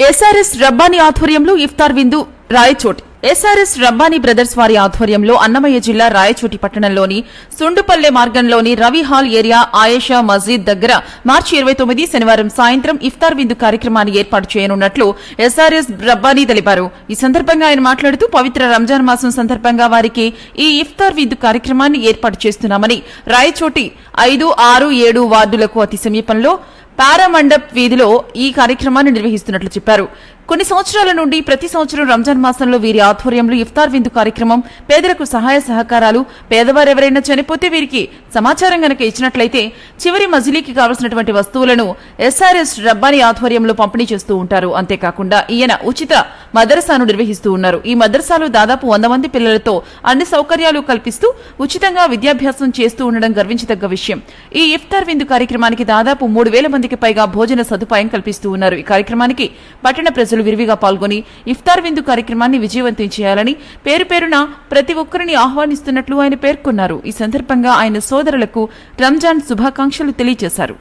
SRS Rabbani ఆధ్వర్యంలో ఇఫ్తార్ విందు Rayachoti. SRS Rabbani brothers వారి ఆధ్వర్యంలో అన్నమయ్య జిల్లా రాయచోటి పట్టణంలోని సుండుపల్లె మార్గంలోని రవి హాల్ ఏరియా ఆయేషా మస్జిద్ దగ్గర మార్చి 29 శనివారం సాయంత్రం ఇఫ్తార్ విందు కార్యక్రమాన్ని ఏర్పాటు చేయనున్నట్లు ఎస్ఆర్ఎస్ రబ్బానీ తెలిపారు. ఈ సందర్భంగా ఆయన మాట్లాడుతూ పవిత్ర రంజాన్ మాసం సందర్భంగా వారికి ఈ ఇఫ్తార్ విందు కార్యక్రమాన్ని ఏర్పాటు చేస్తున్నామని, రాయచోటి 5, 6, 7 వార్డులకు అతి సమీపంలో పారామండప్ వీధిలో ఈ కార్యక్రమాన్ని నిర్వహిస్తున్నట్లు చెప్పారు. కొన్ని సంవత్సరాల నుండి ప్రతి సంవత్సరం రంజాన్ మాసంలో వీరి ఆధ్వర్యంలో ఇఫ్తార్ విందు కార్యక్రమం, పేదలకు సహాయ సహకారాలు, పేదవారెవరైనా చనిపోతే వీరికి సమాచారం గనక ఇచ్చినట్లయితే చివరి మజిలీకి కావలసినటువంటి వస్తువులను ఎస్ఆర్ఎస్ రబ్బానీ ఆధ్వర్యంలో పంపిణీ చేస్తూ ఉంటారు. అంతేకాకుండా ఈయన ఉచిత మదరసాను నిర్వహిస్తూ ఉన్నారు. ఈ మదరసాలో దాదాపు 100 మంది పిల్లలతో అన్ని సౌకర్యాలు కల్పిస్తూ ఉచితంగా విద్యాభ్యాసం చేస్తూ ఉండడం గర్వించదగ్గ విషయం. ఈ ఇఫ్తార్ విందు కార్యక్రమానికి దాదాపు 3000 మందికి పైగా భోజన సదుపాయం కల్పిస్తూ ఉన్నారు. ఈ కార్యక్రమానికి పట్టణ ప్రజలు విరివిగా పాల్గొని ఇఫ్తార్ విందు కార్యక్రమాన్ని విజయవంతం చేయాలని పేరు పేరున ప్రతి ఒక్కరిని ఆహ్వానిస్తున్నట్లు ఆయన పేర్కొన్నారు. ఈ సందర్భంగా ఆయన సోదరులకు రంజాన్ శుభాకాంక్షలు తెలియజేశారు.